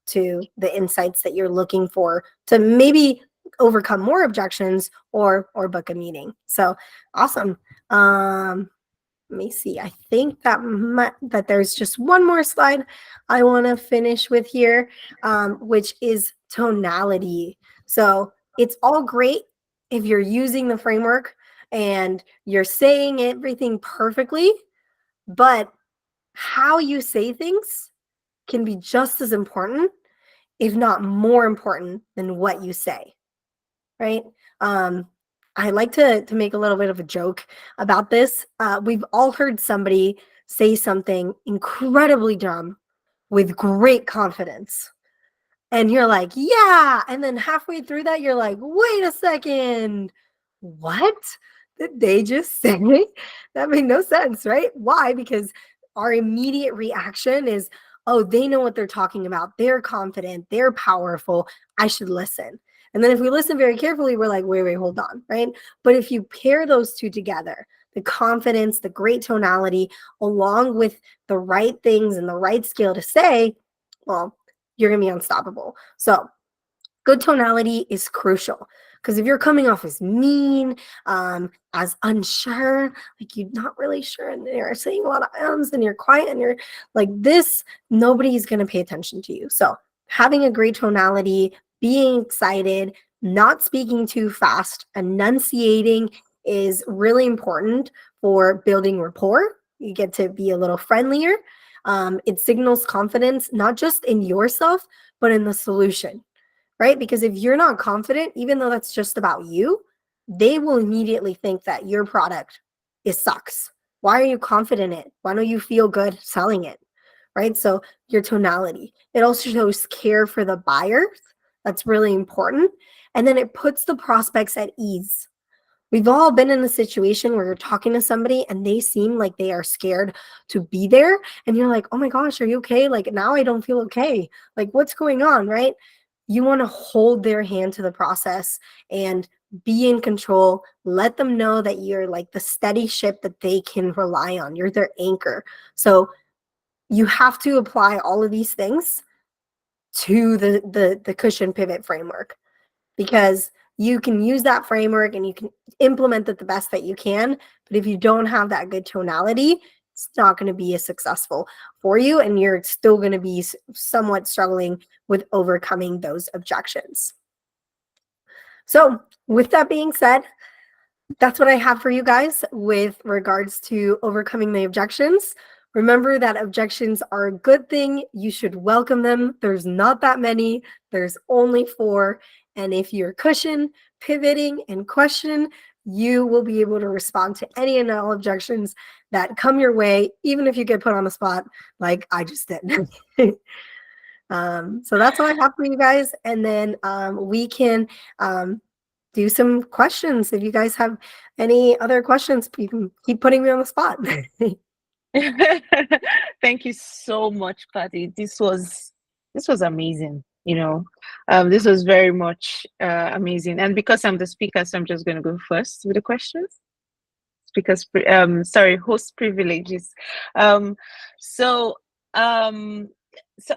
S3: to the insights that you're looking for to maybe overcome more objections or book a meeting. So awesome. Let me see. I think that there's just one more slide I want to finish with here, which is tonality. So it's all great if you're using the framework and you're saying everything perfectly, but how you say things can be just as important, if not more important, than what you say, right? I like to make a little bit of a joke about this. We've all heard somebody say something incredibly dumb with great confidence. And you're like, yeah. And then halfway through that, you're like, wait a second. What did they just say? That made no sense, right? Why? Because our immediate reaction is, oh, they know what they're talking about. They're confident. They're powerful. I should listen. And then if we listen very carefully, we're like, wait, hold on, right? But if you pair those two together, the confidence, the great tonality, along with the right things and the right skill to say, well, you're going to be unstoppable. So good tonality is crucial, because if you're coming off as mean, as unsure, like you're not really sure, and you're saying a lot of ums, and you're quiet, and you're like this, nobody's going to pay attention to you. So having a great tonality, being excited, not speaking too fast, enunciating is really important for building rapport. You get to be a little friendlier. It signals confidence, not just in yourself, but in the solution, right? Because if you're not confident, even though that's just about you, they will immediately think that your product sucks. Why are you confident in it? Why don't you feel good selling it, right? So your tonality. It also shows care for the buyers. That's really important. And then it puts the prospects at ease. We've all been in a situation where you're talking to somebody and they seem like they are scared to be there. And you're like, oh my gosh, are you okay? Like, now I don't feel okay. Like, what's going on, right? You want to hold their hand to the process and be in control. Let them know that you're like the steady ship that they can rely on. You're their anchor. So you have to apply all of these things to the cushion pivot framework, because you can use that framework and you can implement it the best that you can. But if you don't have that good tonality, it's not going to be as successful for you, and you're still going to be somewhat struggling with overcoming those objections. So with that being said, that's what I have for you guys with regards to overcoming the objections. Remember that objections are a good thing. You should welcome them. There's not that many. There's only 4. And if you're cushion, pivoting, and question, you will be able to respond to any and all objections that come your way, even if you get put on the spot like I just did. So that's all I have for you guys. And then we can do some questions. If you guys have any other questions, you can keep putting me on the spot.
S1: Thank you so much, Patty. This was amazing. This was very much amazing. And because I'm the speaker, so I'm just going to go first with the questions. Host privileges. So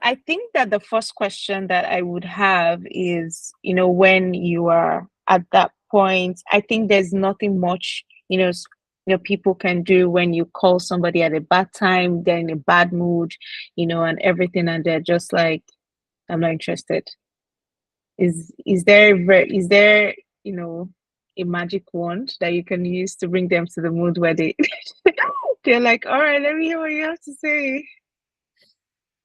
S1: I think that the first question that I would have is, when you are at that point, I think there's nothing much, people can do when you call somebody at a bad time, they're in a bad mood, and everything, and they're just like, I'm not interested. Is there a magic wand that you can use to bring them to the mood where they're like, all right, let me hear what you have to say?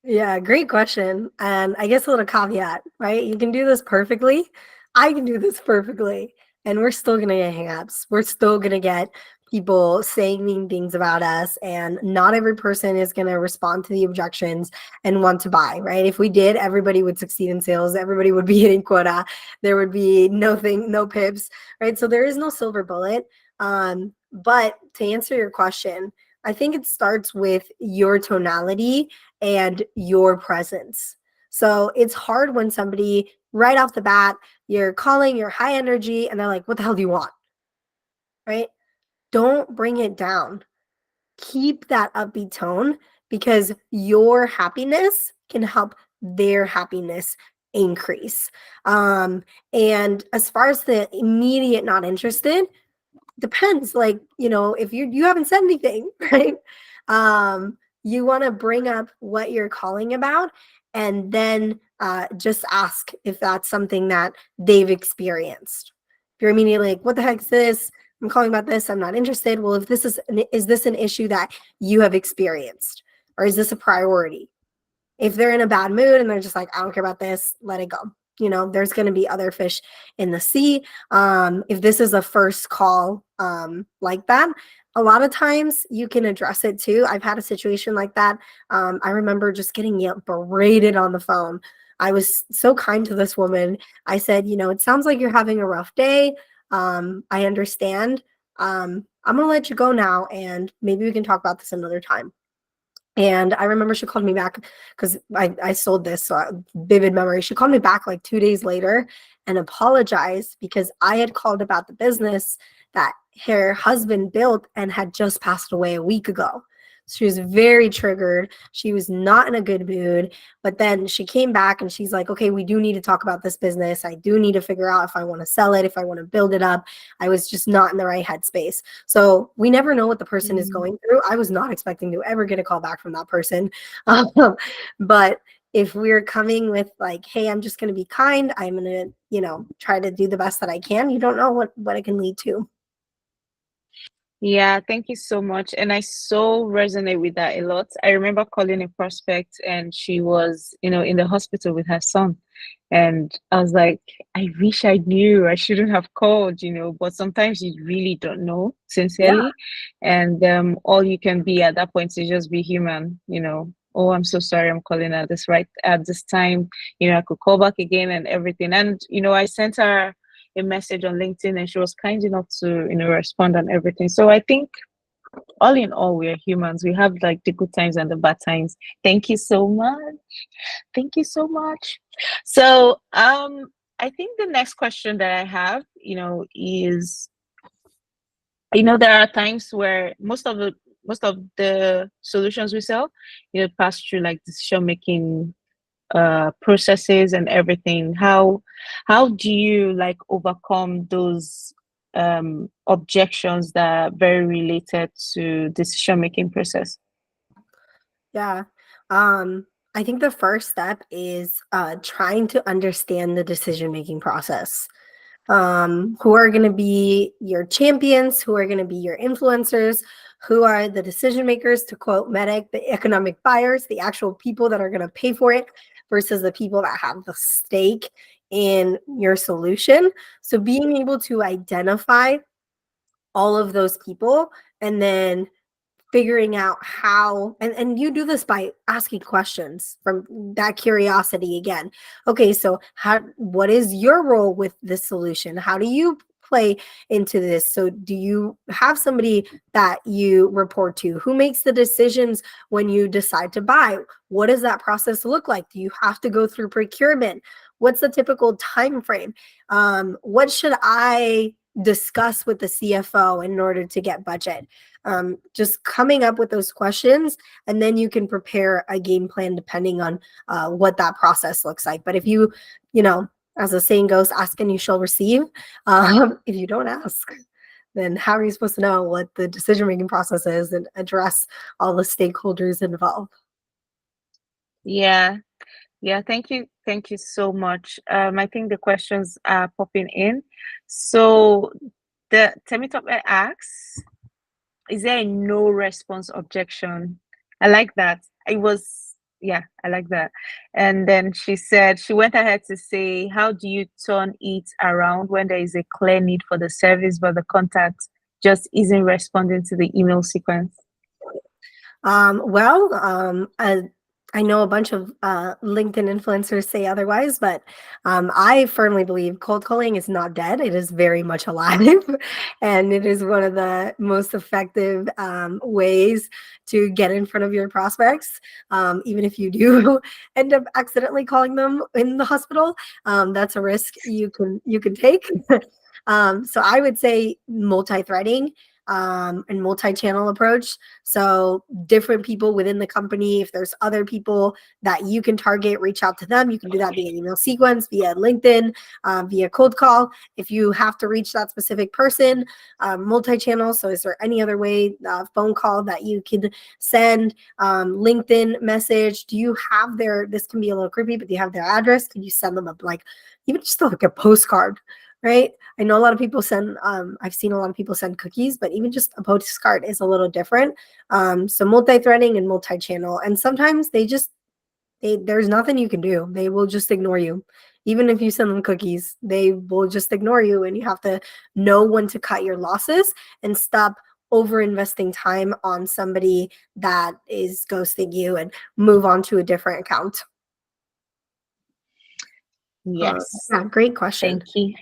S3: Yeah, great question. And I guess a little caveat, right? You can do this perfectly. I can do this perfectly. And we're still going to get hangups. We're still going to get people saying mean things about us. And not every person is going to respond to the objections and want to buy, right? If we did, everybody would succeed in sales. Everybody would be hitting quota. There would be no pips, right? So there is no silver bullet. But to answer your question, I think it starts with your tonality and your presence. So it's hard when somebody right off the bat, you're calling, you're high energy, and they're like, what the hell do you want? Right? Don't bring it down. Keep that upbeat tone, because your happiness can help their happiness increase. And as far as the immediate not interested, depends. Like, if you haven't said anything, right? You want to bring up what you're calling about, and then just ask if that's something that they've experienced. If you're immediately like, what the heck is this? I'm calling about this. I'm not interested. Well, if this is this an issue that you have experienced, or is this a priority? If they're in a bad mood and they're just like, I don't care about this, let it go. You know, there's going to be other fish in the sea. If this is a first call like that, a lot of times you can address it too. I've had a situation like that. I remember just getting berated on the phone. I was so kind to this woman. I said, you know, it sounds like you're having a rough day. I understand. I'm going to let you go now, and maybe we can talk about this another time. And I remember she called me back because I sold this, so vivid memory. She called me back like 2 days later and apologized because I had called about the business that her husband built and had just passed away a week ago. She was very triggered. She was not in a good mood. But then she came back and she's like, okay, we do need to talk about this business. I do need to figure out if I want to sell it, if I want to build it up. I was just not in the right headspace. So we never know what the person is going through. I was not expecting to ever get a call back from that person. But if we're coming with like, hey, I'm just going to be kind, I'm going to, you know, try to do the best that I can, you don't know what it can lead to.
S1: Yeah, thank you so much. And I so resonate with that a lot. I remember calling a prospect and she was, in the hospital with her son. And I was like, I wish I knew. I shouldn't have called, but sometimes you really don't know
S3: Yeah.
S1: sincerely. And all you can be at that point is just be human. Oh, I'm so sorry I'm calling at this time. I could call back again and everything. And, I sent her a message on LinkedIn and she was kind enough to, respond and everything. So I think all in all, we are humans. We have like the good times and the bad times. Thank you so much. Thank you so much. So I think the next question that I have, is, there are times where most of the solutions we sell, pass through like decision making processes and everything. How do you like overcome those objections that are very related to decision making process?
S3: Yeah. I think the first step is trying to understand the decision-making process. Who are going to be your champions? Who are going to be your influencers? Who are the decision makers, to quote Medic, the economic buyers, the actual people that are going to pay for it versus the people that have the stake in your solution. So being able to identify all of those people and then figuring out how, and you do this by asking questions from that curiosity again. Okay, so what is your role with this solution? How do you play into this? So do you have somebody that you report to? Who makes the decisions when you decide to buy? What does that process look like? Do you have to go through procurement? What's the typical time frame? What should I discuss with the CFO in order to get budget? Just coming up with those questions, and then you can prepare a game plan depending on what that process looks like. But if you as the saying goes, ask and you shall receive. If you don't ask, then how are you supposed to know what the decision-making process is and address all the stakeholders involved?
S1: Yeah. Yeah, thank you. Thank you so much. I think the questions are popping in. So the Temitope asks, is there a no response objection? I like that. I like that. And then she went ahead to say, how do you turn it around when there is a clear need for the service, but the contact just isn't responding to the email sequence?
S3: I know a bunch of LinkedIn influencers say otherwise, but I firmly believe cold calling is not dead. It is very much alive, and it is one of the most effective ways to get in front of your prospects. Even if you do end up accidentally calling them in the hospital, that's a risk you can take. So I would say multi-threading and multi-channel approach. So different people within the company, if there's other people that you can target, reach out to them. You can do that via email sequence, via LinkedIn, via cold call. If you have to reach that specific person, multi-channel. So is there any other way, phone call that you can send, LinkedIn message? Do you have this can be a little creepy, but do you have their address? Can you send them even just like a postcard? Right? I know a lot of people send, I've seen a lot of people send cookies, but even just a postcard is a little different. So multi-threading and multi-channel. And sometimes they there's nothing you can do. They will just ignore you. Even if you send them cookies, they will just ignore you, and you have to know when to cut your losses and stop over investing time on somebody that is ghosting you and move on to a different account.
S1: Yes.
S3: Yeah, great question.
S1: Thank you.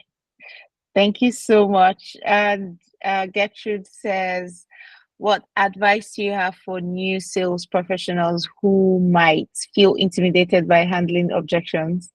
S1: Thank you so much. And Gertrude says, what advice do you have for new sales professionals who might feel intimidated by handling objections?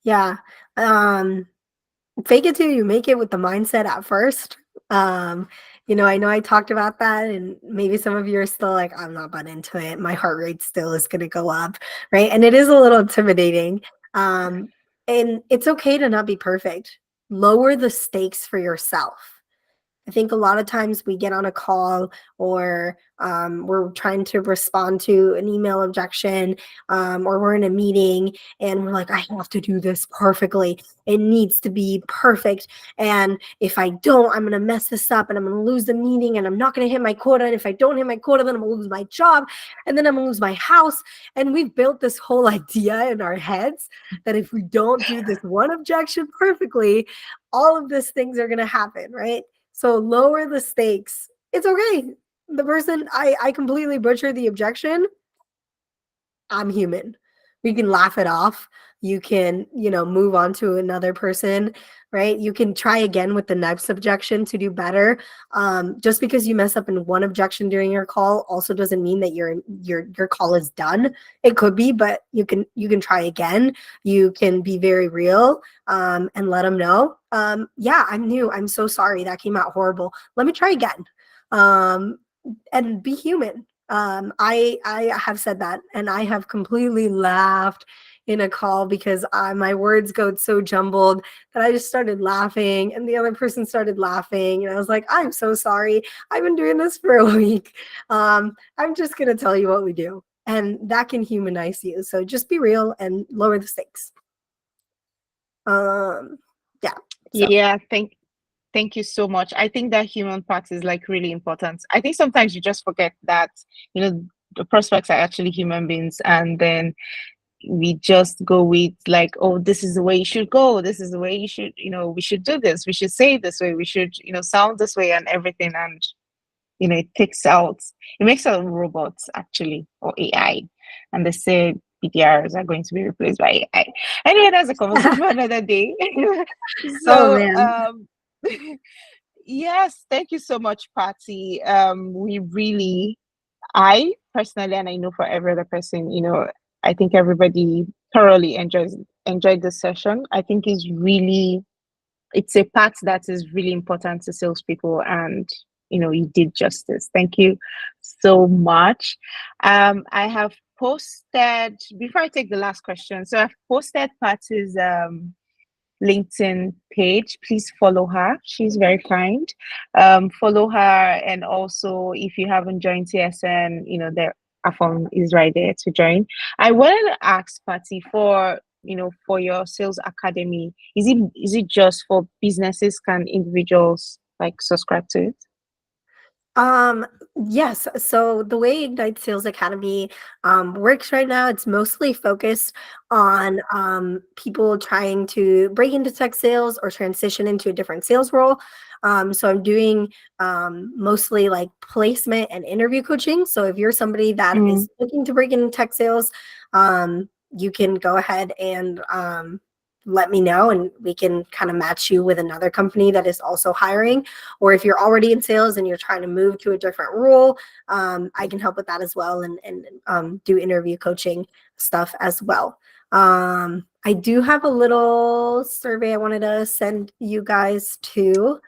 S3: Yeah. Fake it till you make it with the mindset at first. I know I talked about that, and maybe some of you are still like, I'm not bought into it. My heart rate still is going to go up, right? And it is a little intimidating. And it's okay to not be perfect. Lower the stakes for yourself. I think a lot of times we get on a call, or we're trying to respond to an email objection, or we're in a meeting and we're like, I have to do this perfectly. It needs to be perfect. And if I don't, I'm going to mess this up and I'm going to lose the meeting and I'm not going to hit my quota. And if I don't hit my quota, then I'm going to lose my job and then I'm going to lose my house. And we've built this whole idea in our heads that if we don't do this one objection perfectly, all of these things are going to happen, right? So lower the stakes. It's okay. The person, I completely butchered the objection. I'm human. We can laugh it off. You can, move on to another person, right? You can try again with the next objection to do better. Just because you mess up in one objection during your call also doesn't mean that your call is done. It could be, but you can try again. You can be very real, and let them know. Yeah, I'm new. I'm so sorry. That came out horrible. Let me try again. And be human. I have said that, and I have completely laughed in a call because my words got so jumbled that I just started laughing, and the other person started laughing, and I was like, I'm so sorry. I've been doing this for a week. I'm just gonna tell you what we do, and that can humanize you. So just be real and lower the stakes. Yeah. So.
S1: Yeah, thank you so much. I think that human part is like really important. I think sometimes you just forget that, the prospects are actually human beings, and then we just go with like, oh, this is the way you should go. This is the way you should, we should do this. We should say it this way. We should, sound this way and everything. And, it makes out robots actually, or AI. And they say BDRs are going to be replaced by AI. Anyway, that's a conversation for another day.
S3: Oh
S1: So,
S3: man.
S1: yes, thank you so much, Patty. I personally, and I know for every other person, I think everybody thoroughly enjoyed this session. I think it's a part that is really important to salespeople, and you did justice. Thank you so much. I have posted, before I take the last question, so I've posted Patty's LinkedIn page. Please follow her. She's very kind. Follow her, and also if you haven't joined TSN, there our phone is right there to join. I wanted to ask Patty for your sales academy. Is it just for businesses? Can individuals like subscribe to it?
S3: Yes. So the way Ignite Sales Academy works right now, it's mostly focused on people trying to break into tech sales or transition into a different sales role. So I'm doing mostly like placement and interview coaching. So if you're somebody that is looking to break into tech sales, you can go ahead and let me know, and we can kind of match you with another company that is also hiring. Or if you're already in sales and you're trying to move to a different role, I can help with that as well, and do interview coaching stuff as well. I do have a little survey I wanted to send you guys too.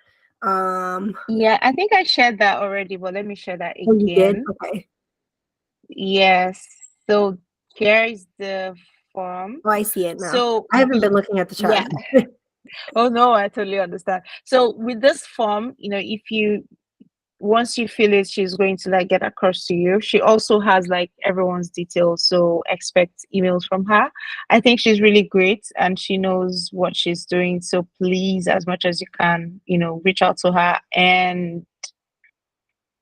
S1: Yeah, I think I shared that already, but let me share that
S3: Oh, you did?
S1: again.
S3: Okay.
S1: Yes. So here is the form.
S3: Oh, I see it now.
S1: So
S3: I haven't been looking at the chat.
S1: yeah. Oh no, I totally understand. So with this form, once you fill it, she's going to like get across to you. She also has like everyone's details, so expect emails from her. I think she's really great and she knows what she's doing. So please, as much as you can, reach out to her and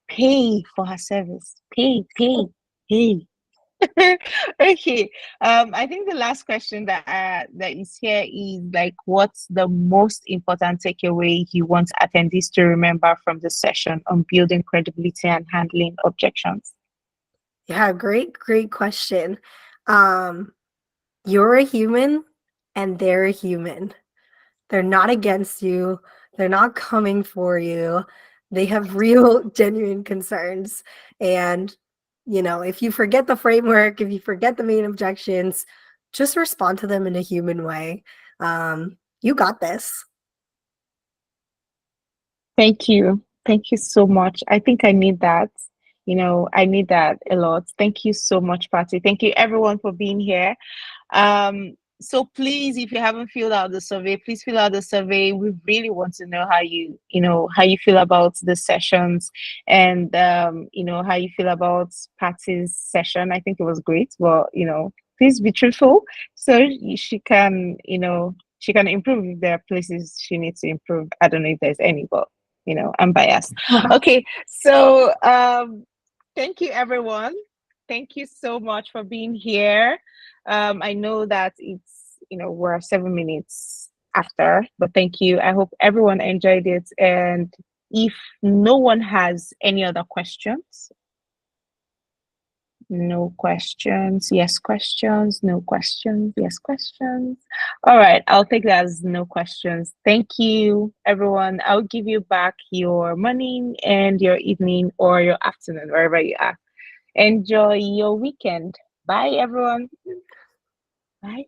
S1: pay for her service. Pay. Okay. I think the last question that is here is like, what's the most important takeaway you want attendees to remember from the session on building credibility and handling objections?
S3: Yeah, great question. Um, you're a human and they're a human. They're not against you. They're not coming for you. They have real, genuine concerns. And, if you forget the framework, if you forget the main objections, just respond to them in a human way. You got this.
S1: Thank you. Thank you so much. I think I need that. I need that a lot. Thank you so much, Patty. Thank you everyone for being here. So please, if you haven't filled out the survey, please fill out the survey. We really want to know how you feel about the sessions, and how you feel about Patty's session. I think it was great, but please be truthful so she can, she can improve if there are places she needs to improve. I don't know if there's any, but I'm biased. Okay, so thank you everyone. Thank you so much for being here. I know that we're 7 minutes after, but thank you. I hope everyone enjoyed it. And if no one has any other questions, no questions, yes questions, no questions, yes questions. All right, I'll take that as no questions. Thank you, everyone. I'll give you back your morning and your evening or your afternoon, wherever you are. Enjoy your weekend. Bye, everyone. Bye.